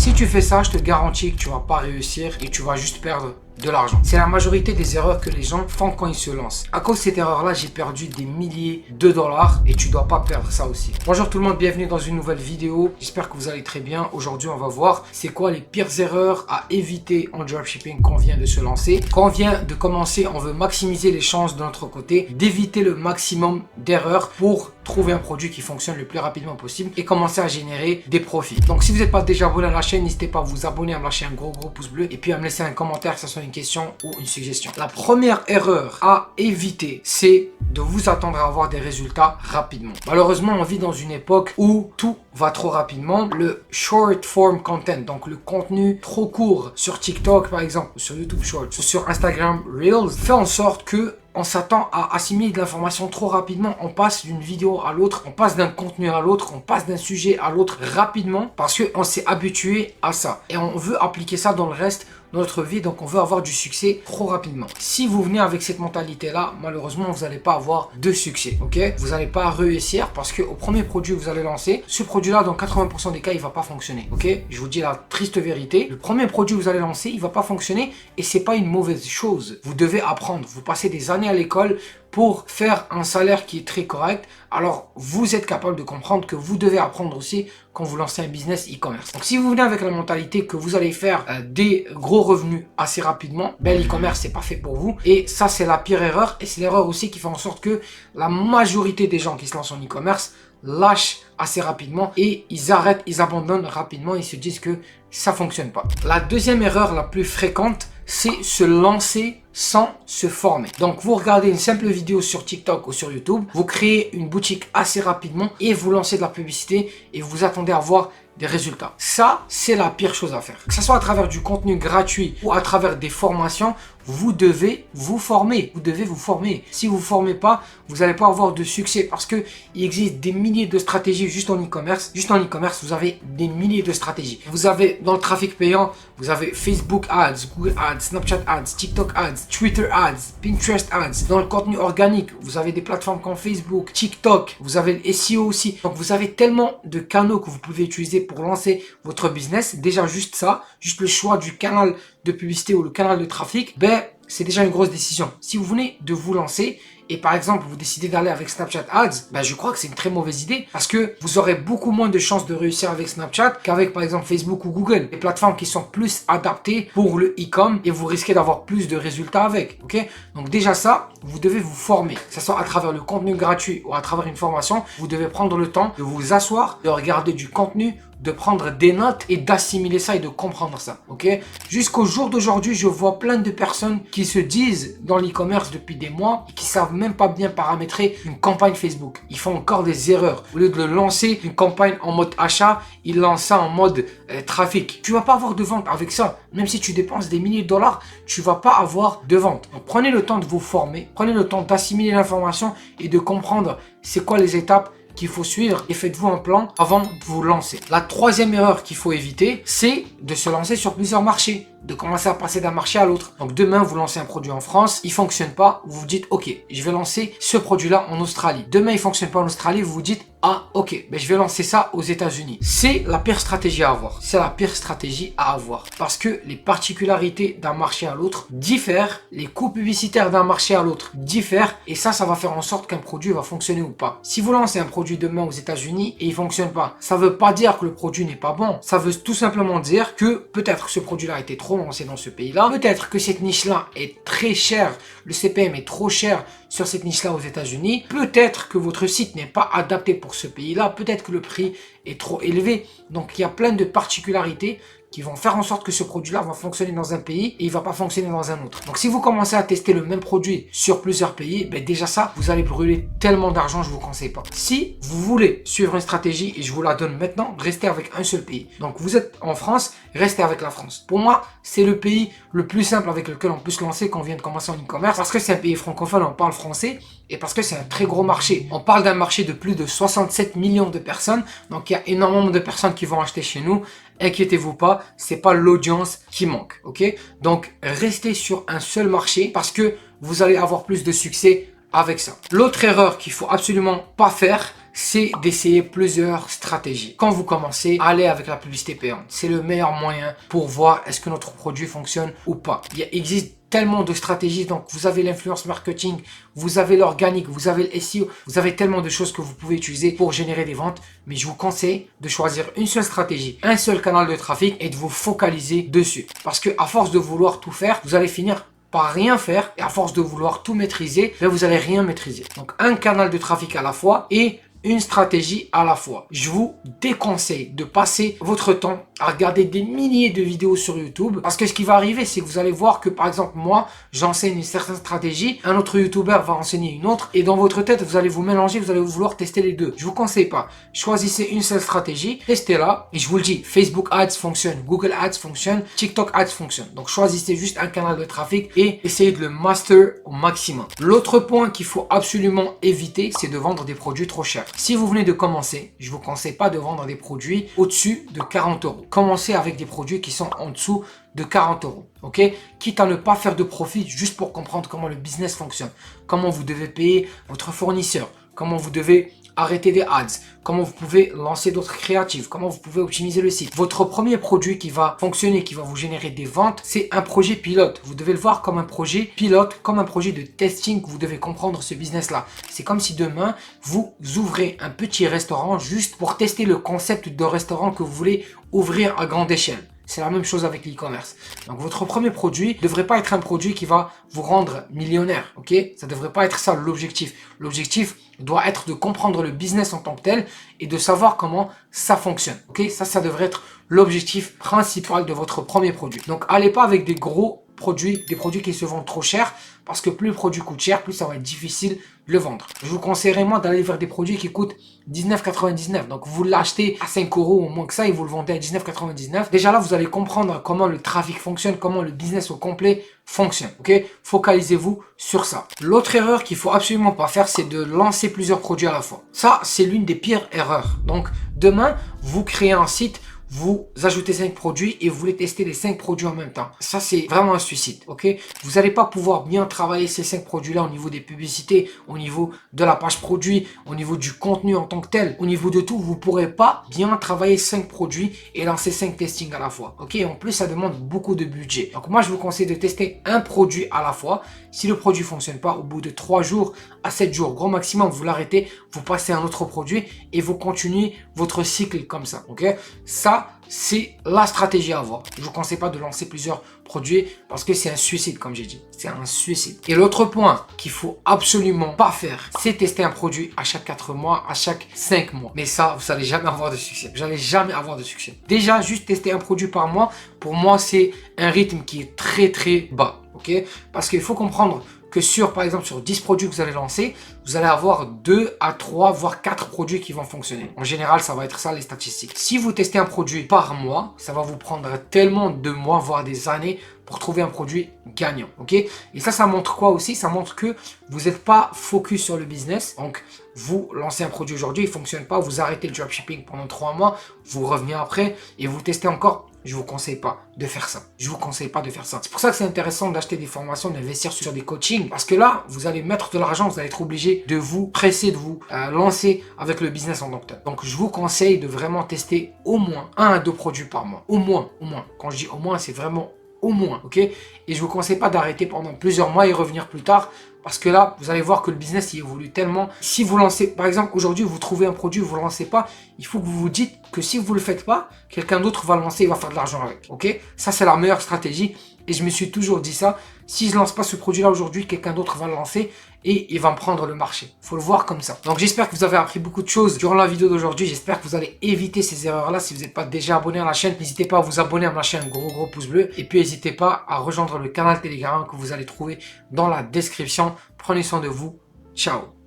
Si tu fais ça, je te garantis que tu vas pas réussir et tu vas juste perdre de l'argent. C'est la majorité des erreurs que les gens font quand ils se lancent. À cause de cette erreur-là, j'ai perdu des milliers de dollars et tu dois pas perdre ça aussi. Bonjour tout le monde, bienvenue dans une nouvelle vidéo. J'espère que vous allez très bien. Aujourd'hui, on va voir c'est quoi les pires erreurs à éviter en dropshipping quand on vient de se lancer. Quand on vient de commencer, on veut maximiser les chances de notre côté, d'éviter le maximum d'erreurs pour trouver un produit qui fonctionne le plus rapidement possible et commencer à générer des profits. Donc si vous n'êtes pas déjà abonné à la chaîne, n'hésitez pas à vous abonner, à me lâcher un gros pouce bleu et puis à me laisser un commentaire, que ce soit une question ou une suggestion. La première erreur à éviter, c'est de vous attendre à avoir des résultats rapidement. Malheureusement, on vit dans une époque où tout va trop rapidement. Le short form content, donc le contenu trop court sur TikTok par exemple, sur YouTube Shorts, sur Instagram Reels, fait en sorte que on s'attend à assimiler de l'information trop rapidement. On passe d'une vidéo à l'autre, on passe d'un contenu à l'autre, on passe d'un sujet à l'autre rapidement parce qu'on s'est habitué à ça. Et on veut appliquer ça dans le reste de notre vie, donc on veut avoir du succès trop rapidement. Si vous venez avec cette mentalité-là, malheureusement, vous n'allez pas avoir de succès, ok? Vous n'allez pas réussir parce que au premier produit que vous allez lancer, ce produit-là, dans 80% des cas, il va pas fonctionner, ok? Je vous dis la triste vérité. Le premier produit que vous allez lancer, il va pas fonctionner et c'est pas une mauvaise chose. Vous devez apprendre. Vous passez des années à l'école pour faire un salaire qui est très correct. Alors, vous êtes capable de comprendre que vous devez apprendre aussi quand vous lancez un business e-commerce. Donc, si vous venez avec la mentalité que vous allez faire des gros revenus assez rapidement, ben l'e-commerce, c'est pas fait pour vous. Et ça, c'est la pire erreur. Et c'est l'erreur aussi qui fait en sorte que la majorité des gens qui se lancent en e-commerce lâchent assez rapidement et ils arrêtent, ils abandonnent rapidement. Ils se disent que ça fonctionne pas. La deuxième erreur la plus fréquente, c'est se lancer sans se former. Donc, vous regardez une simple vidéo sur TikTok ou sur YouTube, vous créez une boutique assez rapidement et vous lancez de la publicité et vous attendez à voir des résultats. Ça, c'est la pire chose à faire. Que ce soit à travers du contenu gratuit ou à travers des formations, vous devez vous former. Vous devez vous former. Si vous ne vous formez pas, vous n'allez pas avoir de succès parce que il existe des milliers de stratégies juste en e-commerce. Juste en e-commerce, vous avez des milliers de stratégies. Vous avez dans le trafic payant, vous avez Facebook Ads, Google Ads, Snapchat Ads, TikTok Ads, Twitter Ads, Pinterest Ads. Dans le contenu organique, vous avez des plateformes comme Facebook, TikTok, vous avez le SEO aussi. Donc, vous avez tellement de canaux que vous pouvez utiliser pour lancer votre business. Déjà, juste ça, juste le choix du canal de publicité ou le canal de trafic, ben, c'est déjà une grosse décision. Si vous venez de vous lancer et par exemple vous décidez d'aller avec Snapchat Ads, ben, je crois que c'est une très mauvaise idée parce que vous aurez beaucoup moins de chances de réussir avec Snapchat qu'avec par exemple Facebook ou Google. Des plateformes qui sont plus adaptées pour le e-com et vous risquez d'avoir plus de résultats avec. Ok? Donc déjà ça, vous devez vous former. Que ce soit à travers le contenu gratuit ou à travers une formation, vous devez prendre le temps de vous asseoir, de regarder du contenu, de prendre des notes et d'assimiler ça et de comprendre ça, ok? Jusqu'au jour d'aujourd'hui, je vois plein de personnes qui se disent dans l'e-commerce depuis des mois et qui savent même pas bien paramétrer une campagne Facebook. Ils font encore des erreurs. Au lieu de lancer une campagne en mode achat, ils lancent ça en mode trafic. Tu vas pas avoir de vente avec ça. Même si tu dépenses des milliers de dollars, tu vas pas avoir de vente. Donc, prenez le temps de vous former, prenez le temps d'assimiler l'information et de comprendre c'est quoi les étapes qu'il faut suivre et faites-vous un plan avant de vous lancer. La troisième erreur qu'il faut éviter, c'est de se lancer sur plusieurs marchés, de commencer à passer d'un marché à l'autre. Donc demain, vous lancez un produit en France, il fonctionne pas, vous vous dites ok, je vais lancer ce produit-là en Australie. Demain, il fonctionne pas en Australie, vous vous dites ah ok, ben je vais lancer ça aux États-Unis. C'est la pire stratégie à avoir. C'est la pire stratégie à avoir parce que les particularités d'un marché à l'autre diffèrent, les coûts publicitaires d'un marché à l'autre diffèrent et ça va faire en sorte qu'un produit va fonctionner ou pas. Si vous lancez un produit demain aux États-Unis et il fonctionne pas, ça veut pas dire que le produit n'est pas bon. Ça veut tout simplement dire que peut-être ce produit-là a été trop lancé dans ce pays-là, peut-être que cette niche-là est très chère, le CPM est trop cher sur cette niche-là aux États-Unis, peut-être que votre site n'est pas adapté pour ce pays-là, peut-être que le prix est trop élevé. Donc il y a plein de particularités qui vont faire en sorte que ce produit-là va fonctionner dans un pays et il va pas fonctionner dans un autre. Donc si vous commencez à tester le même produit sur plusieurs pays, ben déjà ça, vous allez brûler tellement d'argent, je vous conseille pas. Si vous voulez suivre une stratégie, et je vous la donne maintenant, restez avec un seul pays. Donc vous êtes en France, restez avec la France. Pour moi, c'est le pays le plus simple avec lequel on peut se lancer quand on vient de commencer en e-commerce parce que c'est un pays francophone, on parle français et parce que c'est un très gros marché. On parle d'un marché de plus de 67 millions de personnes, donc il y a énormément de personnes qui vont acheter chez nous. Inquiétez-vous pas, c'est pas l'audience qui manque, ok? Donc, restez sur un seul marché parce que vous allez avoir plus de succès avec ça. L'autre erreur qu'il faut absolument pas faire, c'est d'essayer plusieurs stratégies. Quand vous commencez, allez avec la publicité payante. C'est le meilleur moyen pour voir est-ce que notre produit fonctionne ou pas. Il existe tellement de stratégies, donc vous avez l'influence marketing, vous avez l'organique, vous avez le SEO, vous avez tellement de choses que vous pouvez utiliser pour générer des ventes, mais je vous conseille de choisir une seule stratégie, un seul canal de trafic et de vous focaliser dessus. Parce que à force de vouloir tout faire, vous allez finir par rien faire et à force de vouloir tout maîtriser, vous allez rien maîtriser. Donc un canal de trafic à la fois et une stratégie à la fois. Je vous déconseille de passer votre temps à regarder des milliers de vidéos sur YouTube parce que ce qui va arriver, c'est que vous allez voir que par exemple moi, j'enseigne une certaine stratégie, un autre YouTuber va enseigner une autre et dans votre tête, vous allez vous mélanger, vous allez vouloir tester les deux. Je vous conseille pas. Choisissez une seule stratégie, testez-la et je vous le dis, Facebook Ads fonctionne, Google Ads fonctionne, TikTok Ads fonctionne. Donc choisissez juste un canal de trafic et essayez de le master au maximum. L'autre point qu'il faut absolument éviter, c'est de vendre des produits trop chers. Si vous venez de commencer, je vous conseille pas de vendre des produits au-dessus de 40 euros. Commencez avec des produits qui sont en dessous de 40 euros. Ok? Quitte à ne pas faire de profit juste pour comprendre comment le business fonctionne. Comment vous devez payer votre fournisseur. Comment vous devez arrêter des ads, comment vous pouvez lancer d'autres créatives, comment vous pouvez optimiser le site. Votre premier produit qui va fonctionner, qui va vous générer des ventes, c'est un projet pilote. Vous devez le voir comme un projet pilote, comme un projet de testing que vous devez comprendre ce business-là. C'est comme si demain, vous ouvrez un petit restaurant juste pour tester le concept de restaurant que vous voulez ouvrir à grande échelle. C'est la même chose avec l'e-commerce. Donc, votre premier produit ne devrait pas être un produit qui va vous rendre millionnaire. Ok? Ça ne devrait pas être ça l'objectif. L'objectif doit être de comprendre le business en tant que tel et de savoir comment ça fonctionne. Ok? Ça devrait être l'objectif principal de votre premier produit. Donc, allez pas avec des gros produits, des produits qui se vendent trop cher parce que plus le produit coûte cher, plus ça va être difficile de le vendre. Je vous conseillerais moi d'aller vers des produits qui coûtent 19,99. Donc vous l'achetez à 5 euros ou moins que ça et vous le vendez à 19,99. Déjà là, vous allez comprendre comment le trafic fonctionne, comment le business au complet fonctionne. Ok? Focalisez-vous sur ça. L'autre erreur qu'il faut absolument pas faire, c'est de lancer plusieurs produits à la fois. Ça, c'est l'une des pires erreurs. Donc demain, vous créez un site, vous ajoutez 5 produits et vous voulez tester les 5 produits en même temps. Ça, c'est vraiment un suicide, ok? Vous n'allez pas pouvoir bien travailler ces 5 produits-là au niveau des publicités, au niveau de la page produit, au niveau du contenu en tant que tel, au niveau de tout. Vous ne pourrez pas bien travailler 5 produits et lancer 5 testings à la fois, ok? En plus, ça demande beaucoup de budget. Donc moi, je vous conseille de tester un produit à la fois. Si le produit fonctionne pas, au bout de 3 jours à 7 jours, grand maximum, vous l'arrêtez, vous passez à un autre produit et vous continuez votre cycle comme ça, ok? Ça, c'est la stratégie à avoir. Je vous conseille pas de lancer plusieurs produits parce que c'est un suicide, comme j'ai dit. C'est un suicide. Et l'autre point qu'il faut absolument pas faire, c'est tester un produit à chaque 4 mois, à chaque 5 mois. Mais ça, vous n'allez jamais avoir de succès. Vous n'allez jamais avoir de succès. Déjà, juste tester un produit par mois, pour moi, c'est un rythme qui est très très bas. Ok? Parce qu'il faut comprendre que par exemple, sur 10 produits que vous allez lancer, vous allez avoir 2 à 3, voire 4 produits qui vont fonctionner. En général, ça va être ça les statistiques. Si vous testez un produit par mois, ça va vous prendre tellement de mois, voire des années pour trouver un produit gagnant. Ok? Et ça montre quoi aussi? Ça montre que vous n'êtes pas focus sur le business. Donc, vous lancez un produit aujourd'hui, il ne fonctionne pas, vous arrêtez le dropshipping pendant 3 mois, vous revenez après et vous testez encore. Je vous conseille pas de faire ça. Je vous conseille pas de faire ça. C'est pour ça que c'est intéressant d'acheter des formations, d'investir sur des coachings. Parce que là, vous allez mettre de l'argent, vous allez être obligé de vous presser, de vous lancer avec le business en tant que tel. Donc, je vous conseille de vraiment tester au moins 1 à 2 produits par mois. Au moins. Quand je dis au moins, c'est vraiment au moins, ok? Et je vous conseille pas d'arrêter pendant plusieurs mois et revenir plus tard. Parce que là, vous allez voir que le business il évolue tellement. Si vous lancez, par exemple, aujourd'hui, vous trouvez un produit, vous ne le lancez pas, il faut que vous vous dites que si vous ne le faites pas, quelqu'un d'autre va le lancer et va faire de l'argent avec. Ok? Ça, c'est la meilleure stratégie. Et je me suis toujours dit ça. Si je ne lance pas ce produit-là aujourd'hui, quelqu'un d'autre va le lancer et il va me prendre le marché. Il faut le voir comme ça. Donc, j'espère que vous avez appris beaucoup de choses durant la vidéo d'aujourd'hui. J'espère que vous allez éviter ces erreurs-là. Si vous n'êtes pas déjà abonné à la chaîne, n'hésitez pas à vous abonner, à me lâcher un gros pouce bleu. Et puis, n'hésitez pas à rejoindre le canal Telegram que vous allez trouver dans la description. Prenez soin de vous. Ciao.